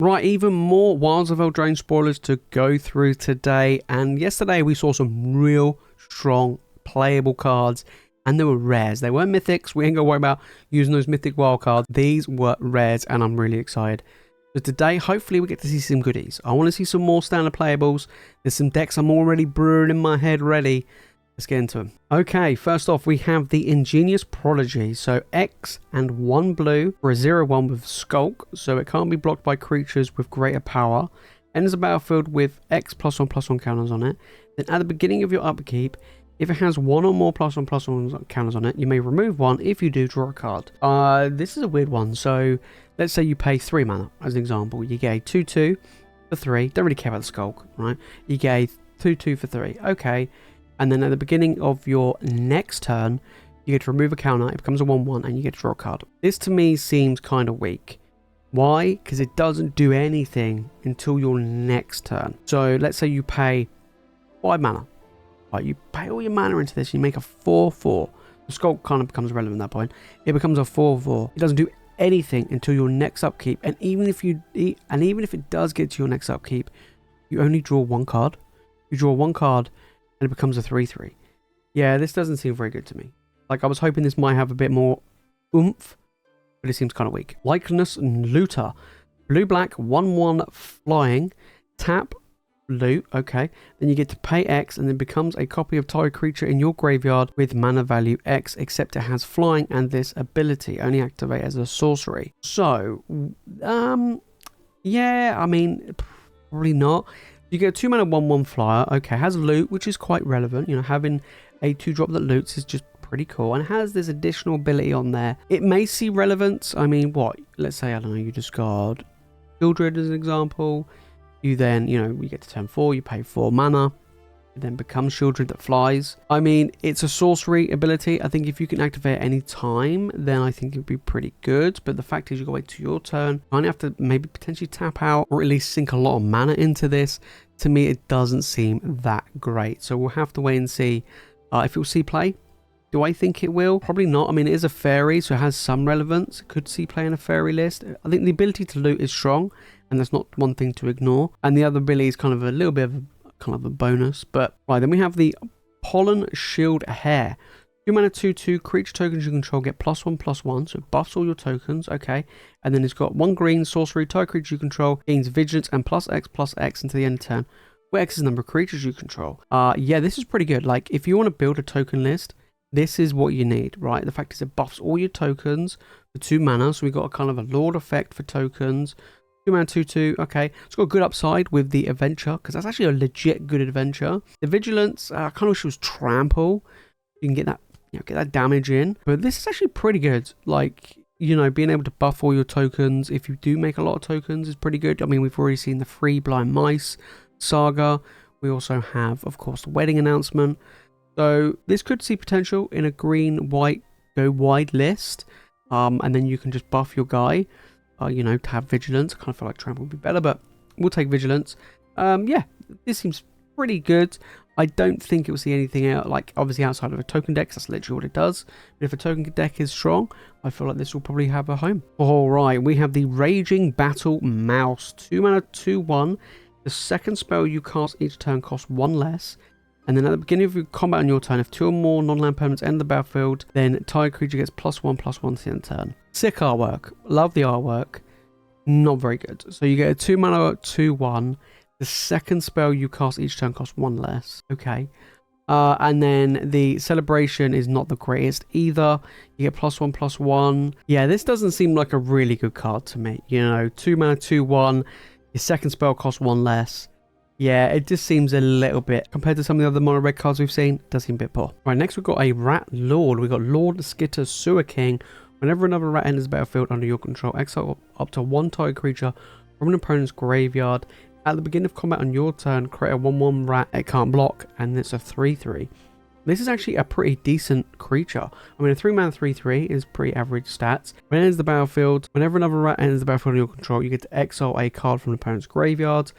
Right, even more Wilds of Eldraine spoilers to go through today. And yesterday we saw some real strong playable cards. And they were rares. They weren't mythics. We ain't gonna worry about using those mythic wild cards. These were rares and I'm really excited. So today, hopefully we get to see some goodies. I want to see some more standard playables. There's some decks I'm already brewing in my head ready. Let's get into them. Okay, first off, we have the Ingenus Prology. So X and 1 blue for a 0/1 with Skulk. So it can't be blocked by creatures with greater power. Enters a battlefield with X +1/+1 counters on it. Then at the beginning of your upkeep, if it has 1 or more +1/+1 counters on it, you may remove one. If you do, draw a card. This is a weird one. So let's say you pay 3 mana, as an example. You get a 2/2 for 3. Don't really care about the Skulk, right? You get a 2/2 for 3. Okay. And then at the beginning of your next turn, you get to remove a counter. It becomes a 1/1 and you get to draw a card. This to me seems kind of weak. Why? Because it doesn't do anything until your next turn. So let's say you pay 5 mana. Right, you pay all your mana into this, you make a 4/4. The Skulk kind of becomes irrelevant at that point. It becomes a 4/4. It doesn't do anything until your next upkeep. And even if it does get to your next upkeep, you only draw 1 card. You draw 1 card and it becomes a 3/3. Yeah, this doesn't seem very good to me. Like, I was hoping this might have a bit more oomph, but it seems kind of weak. Likeness Looter. Blue-black, 1/1 flying. Tap, loot, okay. Then you get to pay X and then becomes a copy of target creature in your graveyard with mana value X, except it has flying and this ability. Only activate as a sorcery. So, yeah, I mean, probably not. You get a 2 mana 1/1 flyer. Okay, has loot, which is quite relevant. You know, having a 2-drop that loots is just pretty cool. And has this additional ability on there. It may see relevance. I mean, what? Let's say, I don't know, you discard Shieldred as an example. You then, you know, you get to turn 4, you pay 4 mana. It then becomes Shieldred that flies. I mean, it's a sorcery ability. I think if you can activate at any time, then I think it would be pretty good. But the fact is, you got to wait to your turn. You kind of have to maybe potentially tap out or at least sink a lot of mana into this. To me, it doesn't seem that great. So we'll have to wait and see if it will see play. Do I think it will? Probably not. I mean, it is a fairy, so it has some relevance. It could see play in a fairy list. I think the ability to loot is strong, and that's not one thing to ignore. And the other ability is kind of a little bit of a bonus. But right, then we have the Pollen Shield Hair. 2 mana 2/2 creature tokens you control get +1/+1, so it buffs all your tokens, okay. And then it's got 1 green sorcery, target creature you control gains vigilance and +X/+X until the end of turn, where X is the number of creatures you control. Yeah, this is pretty good. Like, if you want to build a token list, this is what you need, right? The fact is it buffs all your tokens for 2 mana, so we got a kind of a Lord effect for tokens. 2 mana 2/2, okay. It's got a good upside with the adventure, because that's actually a legit good adventure. The vigilance, I kind of wish it was trample. You can get that, get that damage in. But this is actually pretty good. Like, you know, being able to buff all your tokens if you do make a lot of tokens is pretty good. I mean, we've already seen the free Blind Mice saga. We also have, of course, the wedding announcement. So this could see potential in a green, white, go wide list. And then you can just buff your guy, you know, to have vigilance. I kind of feel like trample would be better, but we'll take vigilance. Yeah, this seems pretty good. I don't think it will see anything out, like, obviously outside of a token deck, that's literally what it does. But if a token deck is strong, I feel like this will probably have a home. Alright, we have the Raging Battle Mouse. 2 mana 2/1. The second spell you cast each turn costs 1 less. And then at the beginning of your combat on your turn, if 2 or more non-land permanents enter the battlefield, then target creature gets +1/+1 to the end of the turn. Sick artwork. Love the artwork. Not very good. So you get a 2 mana 2/1. The second spell you cast each turn costs 1 less. Okay. And then the celebration is not the greatest either. You get +1/+1. Yeah, this doesn't seem like a really good card to me. You know, 2 mana 2/1. Your second spell costs 1 less. Yeah, it just seems a little bit, compared to some of the other mono red cards we've seen, it does seem a bit poor. Right, next we've got a Rat Lord. We've got Lord Skitter Sewer King. Whenever another rat enters the battlefield under your control, exile up to 1 target creature from an opponent's graveyard. At the beginning of combat on your turn, create a 1/1 rat. It can't block, and it's a 3/3. This is actually a pretty decent creature. I mean, a 3 mana 3/3 is pretty average stats. When it enters the battlefield, whenever another rat enters the battlefield under your control, you get to exile a card from an opponent's graveyard.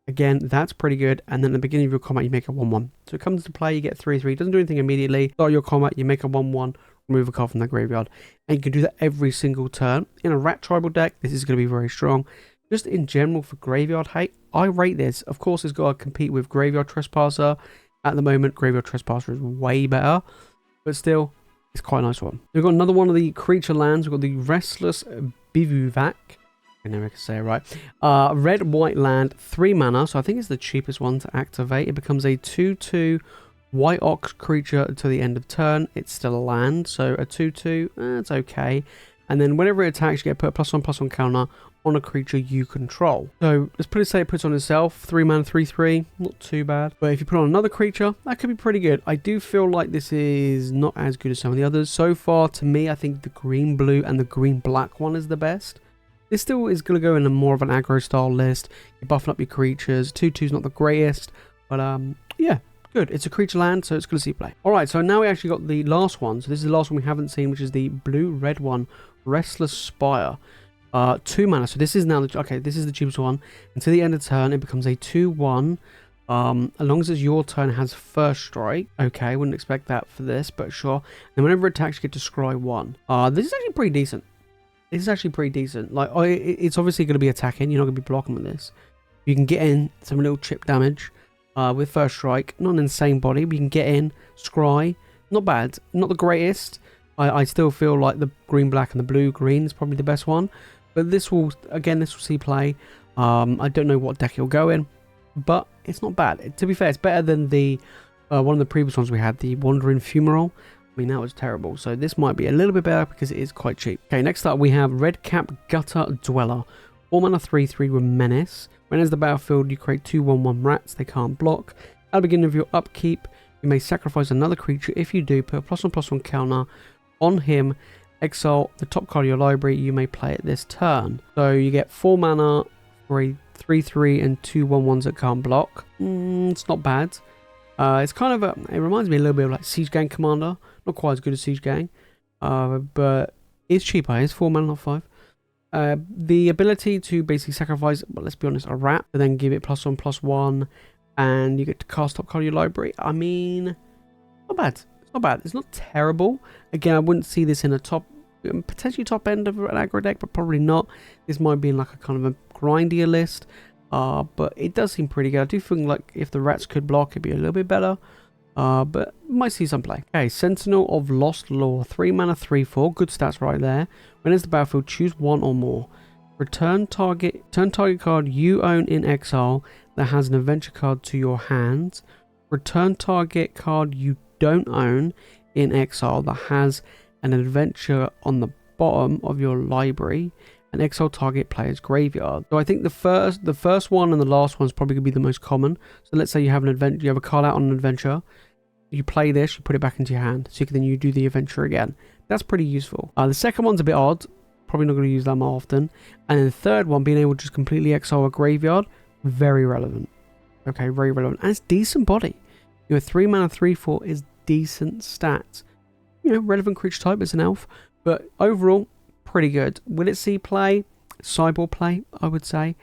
Again, that's pretty good. And then at the beginning of your combat, you make a 1/1. So it comes to play, you get 3/3. It doesn't do anything immediately. Start your combat, you make a 1/1, remove a card from the graveyard. And you can do that every single turn. In a rat tribal deck, this is going to be very strong. Just in general for Graveyard hate, I rate this. Of course, it's got to compete with Graveyard Trespasser. At the moment, Graveyard Trespasser is way better, but still, it's quite a nice one. We've got another one of the creature lands. We've got the Restless Bivac. I never can say it right. Red, white land, 3 mana. So I think it's the cheapest one to activate. It becomes a 2/2 white ox creature until the end of turn. It's still a land, so a 2/2, it's okay. And then whenever it attacks, you get put a +1/+1 counter on a creature you control. So let's put it, say it puts on itself, 3 mana, 3/3, not too bad. But if you put on another creature, that could be pretty good. I do feel like this is not as good as some of the others. So far, to me, I think the green blue and the green black one is the best. This still is going to go in a more of an aggro style list. You're buffing up your creatures. 2/2's not the greatest, but yeah, good. It's a creature land, so it's going to see play. Alright, so now we actually got the last one. So this is the last one we haven't seen, which is the blue-red one, Restless Spire. 2 mana. So this is now the, okay, this is the cheapest one. Until the end of turn, it becomes a 2/1. As long as it's your turn, has first strike. Okay, wouldn't expect that for this, but sure. And whenever it attacks, you get to scry 1. This is actually pretty decent. This is actually pretty decent. Like, it's obviously going to be attacking. You're not going to be blocking with this. You can get in some little chip damage with first strike. Not an insane body, but you can get in, scry. Not bad. Not the greatest. I still feel like the green, black, and the blue, green is probably the best one. But this will, again, this will see play. I don't know what deck it'll go in, but it's not bad. To be fair, it's better than the one of the previous ones we had, the Wandering Fumarole. I mean, that was terrible. So this might be a little bit better because it is quite cheap. Okay, next up we have Red Cap Gutter Dweller. 4 mana 3/3 with Menace. When enters the battlefield, you create 2/1/1 rats. They can't block. At the beginning of your upkeep, you may sacrifice another creature. If you do, put a +1/+1 counter on him. Exile the top card of your library. You may play it this turn. So you get 4 mana for a 3/3 and 2/1/1s that can't block. It's not bad. It's kind of it reminds me a little bit of like Siege Gang Commander. Not quite as good as Siege Gang, but it's cheaper. It's 4 mana, not 5. The ability to basically sacrifice, well, let's be honest, a rat, and then give it +1/+1, and you get to cast top card of your library. I mean, not bad. It's not bad. It's not terrible. Again, I wouldn't see this in a potentially top end of an aggro deck, but probably not. This might be in like a kind of a grindier list. But it does seem pretty good. I do think like if the rats could block, it'd be a little bit better. But might see some play. Okay, Sentinel of Lost LW. 3 mana 3/4. Good stats right there. When it's the battlefield, choose 1 or more. Turn target card you own in exile that has an adventure card to your hand. Return target card you don't own in exile that has an adventure on the bottom of your library. And exile target player's graveyard. So I think the first one and the last one is probably going to be the most common. So let's say you have an adventure, you have a card out on an adventure. You play this, you put it back into your hand. So then you do the adventure again. That's pretty useful. The second one's a bit odd. Probably not going to use that more often. And then the third one, being able to just completely exile a graveyard, very relevant. Okay, very relevant. And it's decent body. You know, 3 mana 3/4 is decent stats. You know, relevant creature type as an elf. But overall, pretty good. Will it see play? Sideboard play, I would say.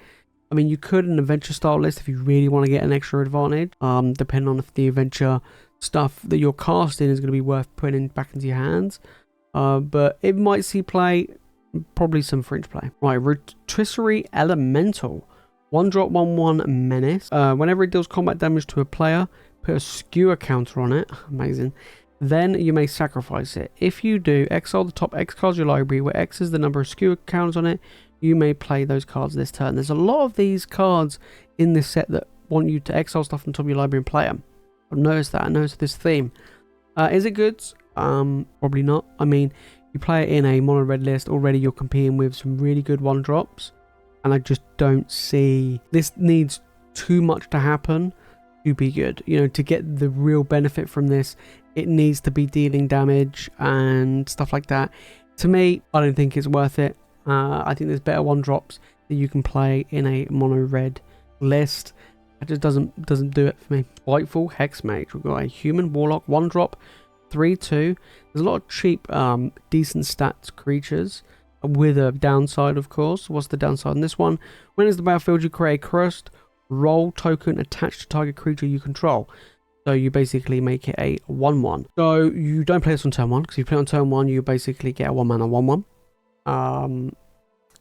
I mean, you could an adventure style list if you really want to get an extra advantage. Depending on if the adventure stuff that you're casting is going to be worth putting back into your hands. But it might see play. Probably some fringe play. Right, Rotisserie Elemental. 1-drop 1/1 Menace. Whenever it deals combat damage to a player, put a skewer counter on it. Amazing. Then you may sacrifice it. If you do, exile the top X cards of your library, where X is the number of skewer counters on it. You may play those cards this turn. There's a lot of these cards in this set that want you to exile stuff on top of your library and play them. I've noticed that. I noticed this theme. Is it good? Probably not. I mean, you play it in a mono red list already. You're competing with some really good 1-drops, and I just don't see this needs too much to happen to be good. You know, to get the real benefit from this, it needs to be dealing damage and stuff like that. To me, I don't think it's worth it. I think there's better 1-drops that you can play in a mono red list. It just doesn't do it for me. Spiteful Hexmage. We've got a human warlock 1-drop 3/2. There's a lot of cheap, decent stats creatures with a downside, of course. What's the downside in this one? When it's the battlefield, you create a cursed roll token attached to target creature you control. So you basically make it a 1/1. So you don't play this on turn 1, because if you play it on turn 1, you basically get a 1 mana 1/1.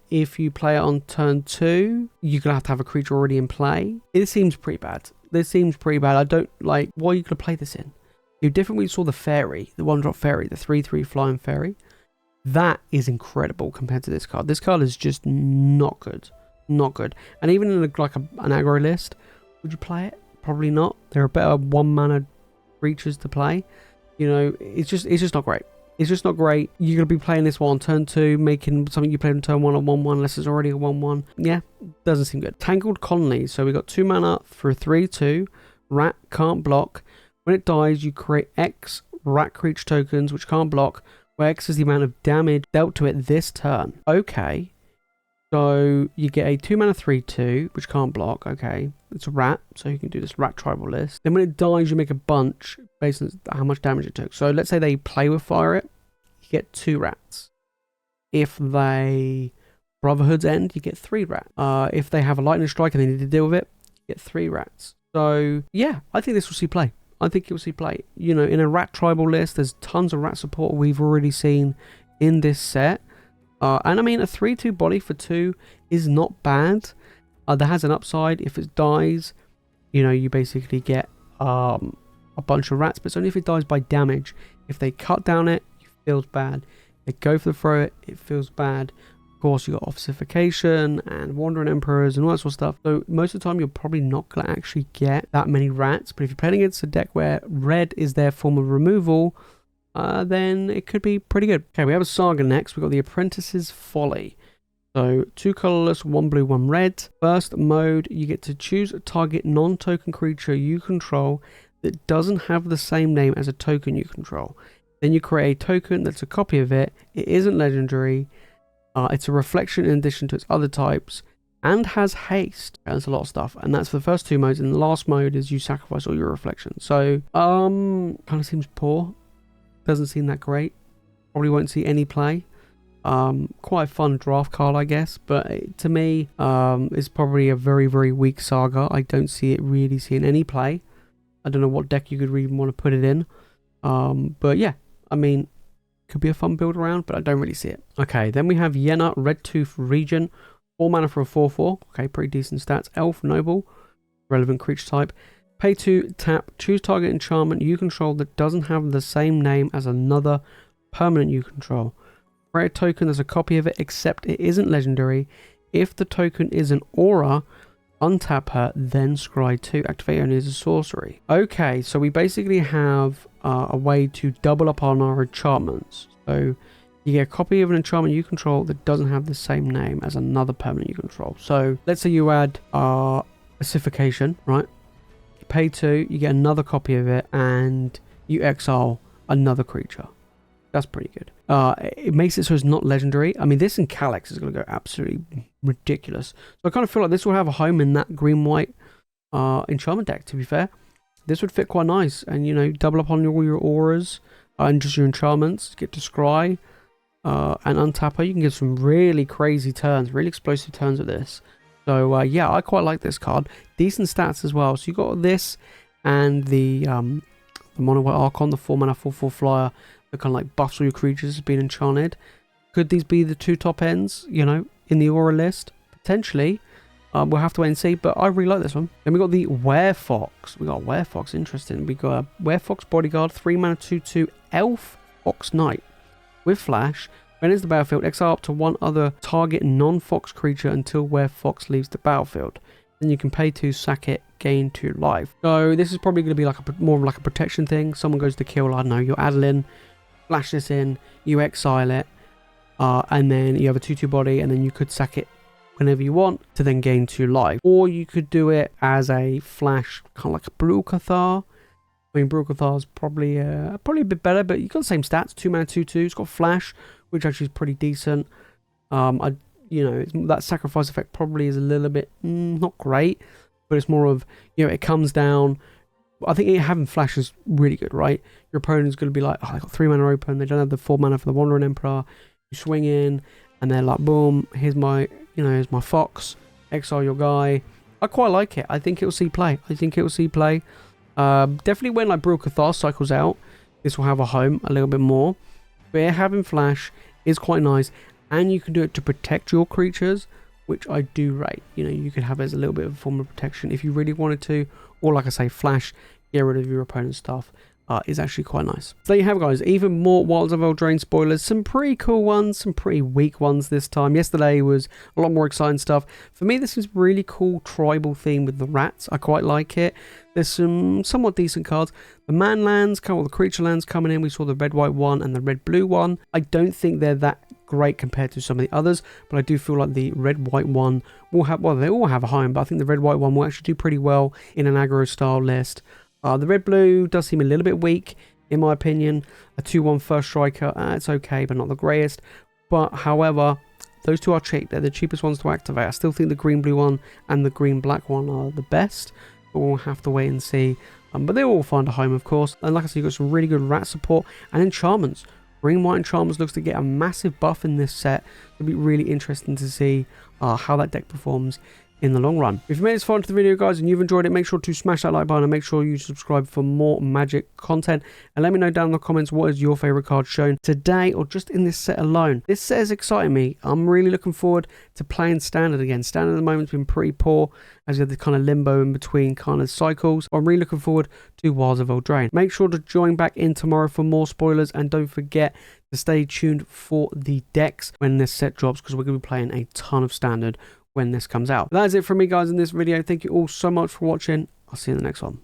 if you play it on turn 2, you're going to have a creature already in play. It seems pretty bad. This seems pretty bad. I don't like, what are you going to play this in? You're different when you saw the fairy, the 1-drop fairy, the 3/3 flying fairy. That is incredible compared to this card. This card is just not good. Not good. And even in an aggro list, would you play it? Probably not. There are better 1-mana creatures to play. You know, it's just not great. It's just not great. You're going to be playing this one on turn 2, making something you played on turn 1 on 1/1 unless it's already a 1/1. Yeah, doesn't seem good. Tangled Colony. So we got 2 mana for a 3/2. Rat, can't block. When it dies, you create X rat creature tokens which can't block, where X is the amount of damage dealt to it this turn. Okay. So you get a 2 mana 3/2 which can't block. Okay. It's a rat, so you can do this rat tribal list. Then when it dies, you make a bunch based on how much damage it took. So let's say they play with fire it, you get 2 rats. If they Brotherhood's End, you get 3 rats. If they have a lightning strike and they need to deal with it, you get 3 rats. So yeah, I think this will see play. I think it will see play. You know, in a rat tribal list, there's tons of rat support we've already seen in this set. And I mean, a 3/2 body for 2 is not bad. That has an upside. If it dies, you know, you basically get a bunch of rats, but it's only if it dies by damage. If they cut down it, it feels bad. If they go for the throw it feels bad. Of course, you got Obfuscation and Wandering Emperors and all that sort of stuff. So most of the time, you're probably not going to actually get that many rats. But if you're playing against a deck where red is their form of removal, then it could be pretty good. Okay, we have a saga next. We've got the Apprentices Folly. So 2 colorless, 1 blue, 1 red. First mode, you get to choose a target non-token creature you control that doesn't have the same name as a token you control. Then you create a token that's a copy of it. It isn't legendary. It's a reflection in addition to its other types and has haste. That's a lot of stuff. And that's for the first 2 modes. And the last mode is you sacrifice all your reflections. So, kind of seems poor. Doesn't seem that great. Probably won't see any play. Quite a fun draft card, I guess, but to me, it's probably a very, very weak saga. I don't see it really seeing any play. I don't know what deck you could even want to put it in. But yeah, I mean, could be a fun build around, but I don't really see it. Okay, then we have Yenna Red Tooth Regent, 4 mana for a 4/4. Okay, pretty decent stats. Elf, Noble, relevant creature type. Pay 2, tap, choose target enchantment you control that doesn't have the same name as another permanent you control. Create a token as a copy of it, except it isn't legendary. If the token is an aura, untap her, then scry 2. Activate only as a sorcery. Okay, so we basically have a way to double up on our enchantments. So you get a copy of an enchantment you control that doesn't have the same name as another permanent you control. So let's say you add Pacification, right? You pay 2, you get another copy of it, and you exile another creature. That's pretty good. It makes it so it's not legendary. I mean, this in Calyx is going to go absolutely ridiculous. So I kind of feel like this will have a home in that green-white enchantment deck, to be fair. This would fit quite nice. And, you know, double up on all your auras and just your enchantments. Get to scry and untap her. You can get some really crazy turns, really explosive turns with this. So, yeah, I quite like this card. Decent stats as well. So you got this and the Mono White Archon, the 4 mana 4/4 flyer. That kind of like buffs all your creatures as being enchanted. Could these be the 2 top ends, you know, in the aura list? Potentially. We'll have to wait and see, but I really like this one. Then we got the Werefox. We got a Werefox, interesting. We got a Werefox Bodyguard, 3 mana 2/2 Elf Fox Knight with Flash. When it's the battlefield, exile up to 1 other target non-Fox creature until Werefox leaves the battlefield. Then you can pay 2, sack it, gain 2 life. So this is probably going to be like more like a protection thing. Someone goes to kill, I don't know, your Adeline. Flash this in, you exile it, and then you have a 2/2 body, and then you could sack it whenever you want to then gain 2 life. Or you could do it as a flash, kind of like a Brucathar. I mean, Brucathar is probably a bit better, but you've got the same stats. 2 mana 2/2. It's got flash, which actually is pretty decent. You know, that sacrifice effect probably is a little bit not great, but it's more of, you know, it comes down. I think having flash is really good, right? Your opponent's going to be like, oh, they got 3 mana open. They don't have the 4 mana for the Wandering Emperor. You swing in, and they're like, boom, here's my fox. Exile your guy. I quite like it. I think it will see play. Definitely when like Brucathar cycles out, this will have a home a little bit more. But having flash is quite nice. and you can do it to protect your creatures, which I do rate. You know, you could have it as a little bit of a form of protection if you really wanted to, or like I say, flash, get rid of your opponent's stuff. Is actually quite nice. So there you have it, guys. Even more Wilds of Eldraine spoilers. Some pretty cool ones, some pretty weak ones this time. Yesterday was a lot more exciting stuff. For me, this is really cool tribal theme with the rats. I quite like it. There's some somewhat decent cards. The man lands, all the creature lands coming in. We saw the red white one and the red blue one. I don't think they're that great compared to some of the others, but I do feel like the red white one will have, well, they all have a home, but I think the red white one will actually do pretty well in an aggro style list. The red-blue does seem a little bit weak, in my opinion. A 2/1 first striker, it's okay, but not the greatest. But, however, those two are cheap. They're the cheapest ones to activate. I still think the green-blue one and the green-black one are the best, but we'll have to wait and see. But they will find a home, of course. And like I said, you've got some really good rat support and enchantments. Green, white, enchantments looks to get a massive buff in this set. It'll be really interesting to see how that deck performs in the long run. If you made this far into the video, guys, and you've enjoyed it, make sure to smash that like button and make sure you subscribe for more Magic content. And let me know down in the comments what is your favorite card shown today or just in this set alone. This set is exciting me. I'm really looking forward to playing Standard again. Standard at the moment's been pretty poor as you have the kind of limbo in between kind of cycles. I'm really looking forward to Wilds of Eldraine. Make sure to join back in tomorrow for more spoilers, and don't forget to stay tuned for the decks when this set drops, because we're going to be playing a ton of Standard when this comes out. That is it from me, guys, in this video. Thank you all so much for watching. I'll see you in the next one.